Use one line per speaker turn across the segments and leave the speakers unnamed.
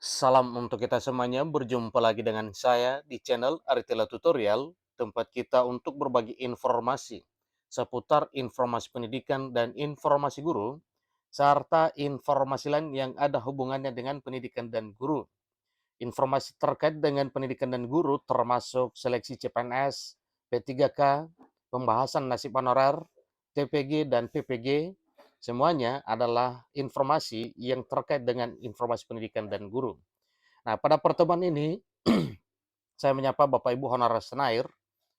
Salam untuk kita semuanya, berjumpa lagi dengan saya di channel Aritela Tutorial, tempat kita untuk berbagi informasi seputar informasi pendidikan dan informasi guru, serta informasi lain yang ada hubungannya dengan pendidikan dan guru. Informasi terkait dengan pendidikan dan guru termasuk seleksi CPNS, P3K, pembahasan nasib honorer, TPG dan PPG, semuanya adalah informasi yang terkait dengan informasi pendidikan dan guru. Nah, pada pertemuan ini, saya menyapa Bapak Ibu Honorer Senair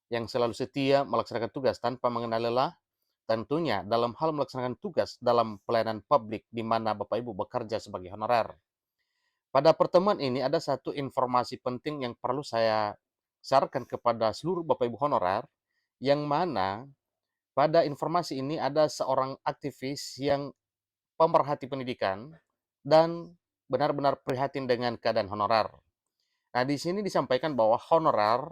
yang selalu setia melaksanakan tugas tanpa mengenal lelah, tentunya dalam hal melaksanakan tugas dalam pelayanan publik di mana Bapak Ibu bekerja sebagai honorer. Pada pertemuan ini ada satu informasi penting yang perlu saya sarankan kepada seluruh Bapak Ibu honorer, yang mana pada informasi ini ada seorang aktivis yang pemerhati pendidikan dan benar-benar prihatin dengan keadaan honorer. Nah, di sini disampaikan bahwa honorer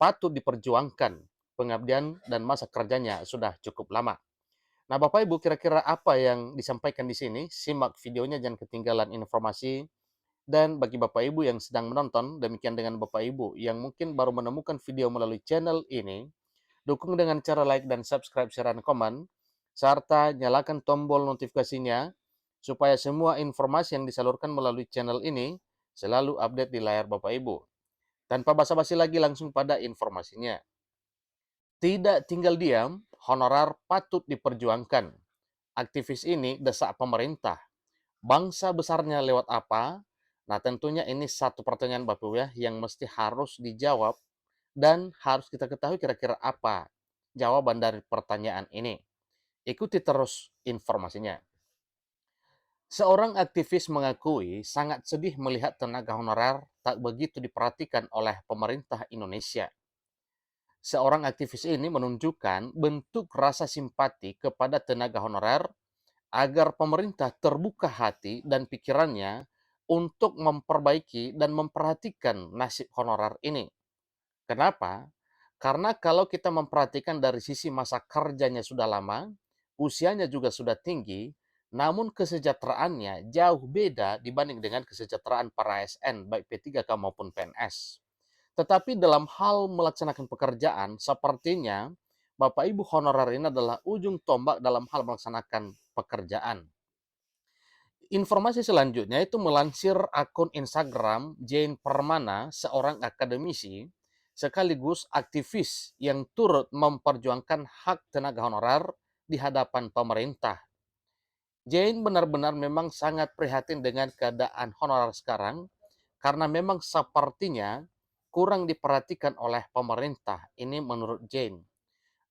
patut diperjuangkan, pengabdian dan masa kerjanya sudah cukup lama. Nah, Bapak Ibu, kira-kira apa yang disampaikan di sini? Simak videonya, jangan ketinggalan informasi. Dan bagi Bapak Ibu yang sedang menonton, demikian dengan Bapak Ibu yang mungkin baru menemukan video melalui channel ini, dukung dengan cara like dan subscribe, share, dan komen, serta nyalakan tombol notifikasinya supaya semua informasi yang disalurkan melalui channel ini selalu update di layar Bapak Ibu. Tanpa basa-basi lagi, langsung pada informasinya. Tidak tinggal diam, honorer patut diperjuangkan. Aktivis ini desak pemerintah. Bangsa besarnya lewat apa? Nah, tentunya ini satu pertanyaan Bapak Ibu ya, yang mesti harus dijawab dan harus kita ketahui kira-kira apa jawaban dari pertanyaan ini. Ikuti terus informasinya. Seorang aktivis mengakui sangat sedih melihat tenaga honorer tak begitu diperhatikan oleh pemerintah Indonesia. Seorang aktivis ini menunjukkan bentuk rasa simpati kepada tenaga honorer agar pemerintah terbuka hati dan pikirannya untuk memperbaiki dan memperhatikan nasib honorer ini. Kenapa? Karena kalau kita memperhatikan dari sisi masa kerjanya sudah lama, usianya juga sudah tinggi, namun kesejahteraannya jauh beda dibanding dengan kesejahteraan para ASN, baik P3K maupun PNS. Tetapi dalam hal melaksanakan pekerjaan, sepertinya Bapak Ibu honorer ini adalah ujung tombak dalam hal melaksanakan pekerjaan. Informasi selanjutnya itu melansir akun Instagram Jane Permana, seorang akademisi sekaligus aktivis yang turut memperjuangkan hak tenaga honorer di hadapan pemerintah. Jane benar-benar memang sangat prihatin dengan keadaan honorer sekarang karena memang sepertinya kurang diperhatikan oleh pemerintah. Ini menurut Jane.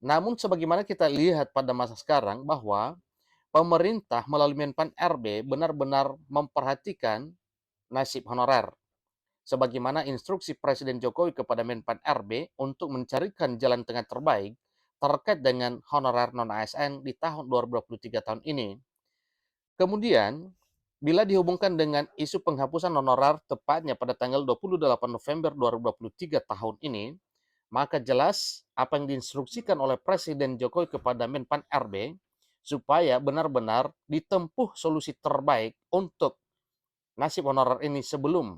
Namun sebagaimana kita lihat pada masa sekarang bahwa pemerintah melalui Menpan RB benar-benar memperhatikan nasib honorer. Sebagaimana instruksi Presiden Jokowi kepada Menpan RB untuk mencarikan jalan tengah terbaik terkait dengan honorer non-ASN di tahun 2023 tahun ini. Kemudian, bila dihubungkan dengan isu penghapusan honorer tepatnya pada tanggal 28 November 2023 tahun ini, maka jelas apa yang diinstruksikan oleh Presiden Jokowi kepada Menpan RB supaya benar-benar ditempuh solusi terbaik untuk nasib honorer ini sebelum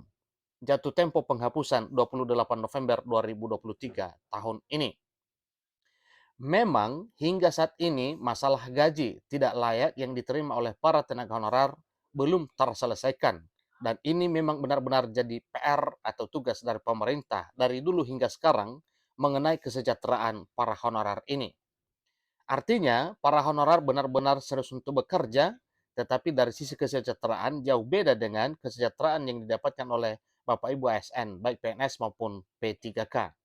jatuh tempo penghapusan 28 November 2023 tahun ini. Memang hingga saat ini masalah gaji tidak layak yang diterima oleh para tenaga honorer belum terselesaikan. Dan ini memang benar-benar jadi PR atau tugas dari pemerintah dari dulu hingga sekarang mengenai kesejahteraan para honorer ini. Artinya, para honorer benar-benar serius untuk bekerja, tetapi dari sisi kesejahteraan jauh beda dengan kesejahteraan yang didapatkan oleh Bapak Ibu ASN, baik PNS maupun P3K.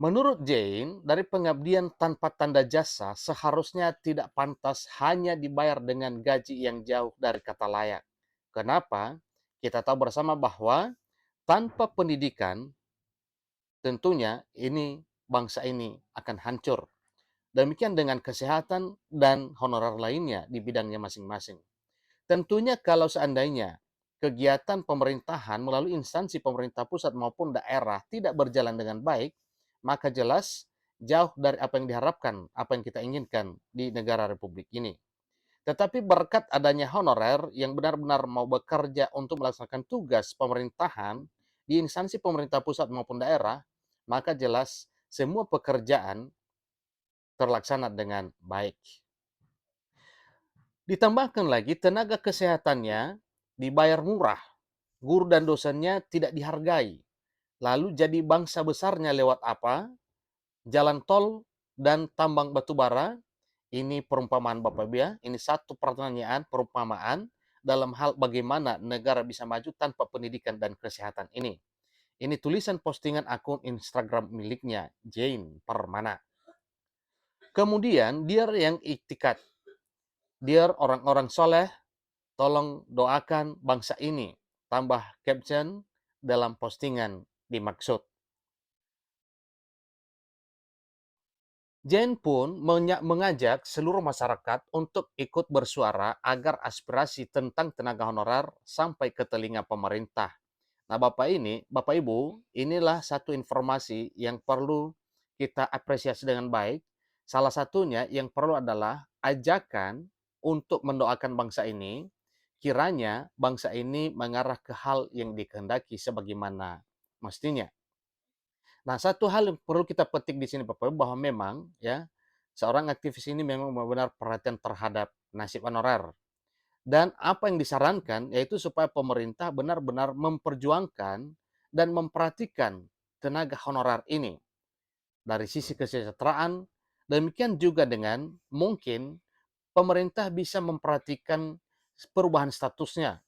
Menurut Jane, dari pengabdian tanpa tanda jasa seharusnya tidak pantas hanya dibayar dengan gaji yang jauh dari kata layak. Kenapa? Kita tahu bersama bahwa tanpa pendidikan, tentunya ini bangsa ini akan hancur. Demikian dengan kesehatan dan honorer lainnya di bidangnya masing-masing. Tentunya kalau seandainya kegiatan pemerintahan melalui instansi pemerintah pusat maupun daerah tidak berjalan dengan baik, maka jelas jauh dari apa yang diharapkan, apa yang kita inginkan di negara Republik ini. Tetapi berkat adanya honorer yang benar-benar mau bekerja untuk melaksanakan tugas pemerintahan di instansi pemerintah pusat maupun daerah, maka jelas semua pekerjaan terlaksana dengan baik. Ditambahkan lagi tenaga kesehatannya dibayar murah, guru dan dosennya tidak dihargai. Lalu jadi bangsa besarnya lewat apa? Jalan tol dan tambang batu bara. Ini perumpamaan Bapak Ibu ya. Ini satu pertanyaan perumpamaan dalam hal bagaimana negara bisa maju tanpa pendidikan dan kesehatan ini. Ini tulisan postingan akun Instagram miliknya, Jane Permana. Kemudian, dia yang iktikat. Dear orang-orang soleh, tolong doakan bangsa ini. Tambah caption dalam postingan dimaksud. Jane pun mengajak seluruh masyarakat untuk ikut bersuara agar aspirasi tentang tenaga honorer sampai ke telinga pemerintah. Nah, Bapak Ibu, inilah satu informasi yang perlu kita apresiasi dengan baik. Salah satunya yang perlu adalah ajakan untuk mendoakan bangsa ini, kiranya bangsa ini mengarah ke hal yang dikehendaki sebagaimana mestinya. Nah, satu hal yang perlu kita petik di sini Bapak Ibu, bahwa memang ya seorang aktivis ini memang benar-benar perhatian terhadap nasib honorer. Dan apa yang disarankan yaitu supaya pemerintah benar-benar memperjuangkan dan memperhatikan tenaga honorer ini dari sisi kesejahteraan. Demikian juga dengan mungkin pemerintah bisa memperhatikan perubahan statusnya.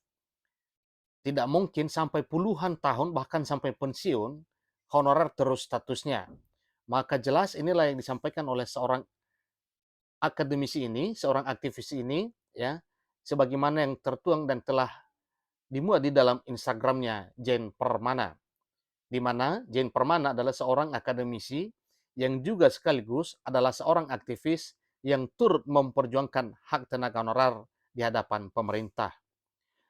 Tidak mungkin sampai puluhan tahun bahkan sampai pensiun honorer terus statusnya. Maka jelas inilah yang disampaikan oleh seorang akademisi ini, seorang aktivis ini, ya, sebagaimana yang tertuang dan telah dimuat di dalam Instagramnya Jane Permana, di mana Jane Permana adalah seorang akademisi yang juga sekaligus adalah seorang aktivis yang turut memperjuangkan hak tenaga honorer di hadapan pemerintah.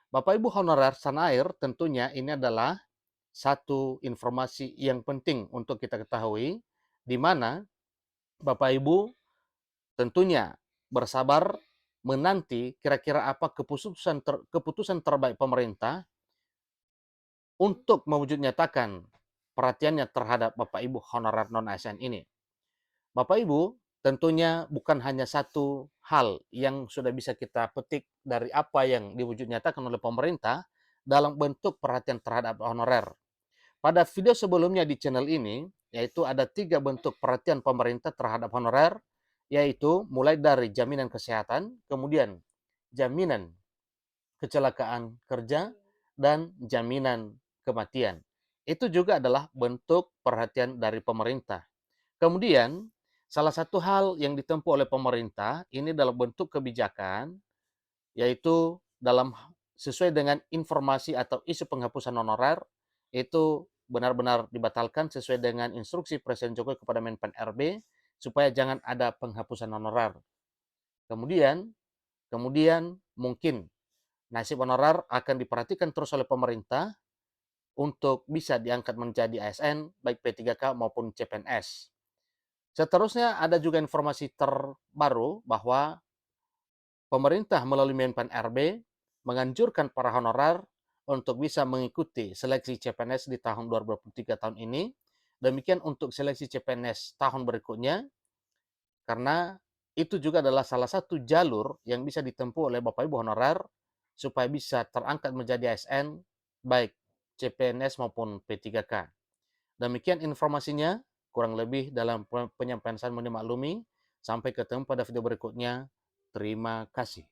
Bapak Ibu honorer tanah air, tentunya ini adalah satu informasi yang penting untuk kita ketahui, di mana Bapak Ibu tentunya bersabar menanti kira-kira apa keputusan terbaik pemerintah untuk mewujud nyatakan perhatiannya terhadap Bapak Ibu honorer non-ASN ini. Bapak Ibu, tentunya bukan hanya satu hal yang sudah bisa kita petik dari apa yang diwujud nyatakan oleh pemerintah dalam bentuk perhatian terhadap honorer. Pada video sebelumnya di channel ini, yaitu ada 3 bentuk perhatian pemerintah terhadap honorer, yaitu mulai dari jaminan kesehatan, kemudian jaminan kecelakaan kerja, dan jaminan kematian. Itu juga adalah bentuk perhatian dari pemerintah. Kemudian, salah satu hal yang ditempuh oleh pemerintah ini dalam bentuk kebijakan, yaitu sesuai dengan informasi atau isu penghapusan honorer, itu benar-benar dibatalkan sesuai dengan instruksi Presiden Jokowi kepada Menpan RB, supaya jangan ada penghapusan honorer. Kemudian, mungkin nasib honorer akan diperhatikan terus oleh pemerintah untuk bisa diangkat menjadi ASN, baik P3K maupun CPNS. Seterusnya ada juga informasi terbaru bahwa pemerintah melalui Menpan RB menganjurkan para honorer untuk bisa mengikuti seleksi CPNS di tahun 2023 tahun ini. Demikian untuk seleksi CPNS tahun berikutnya, karena itu juga adalah salah satu jalur yang bisa ditempuh oleh Bapak Ibu honorer supaya bisa terangkat menjadi ASN baik CPNS maupun P3K. Demikian informasinya, kurang lebih dalam penyampaian saya mohon dimaklumi. Sampai ketemu pada video berikutnya. Terima kasih.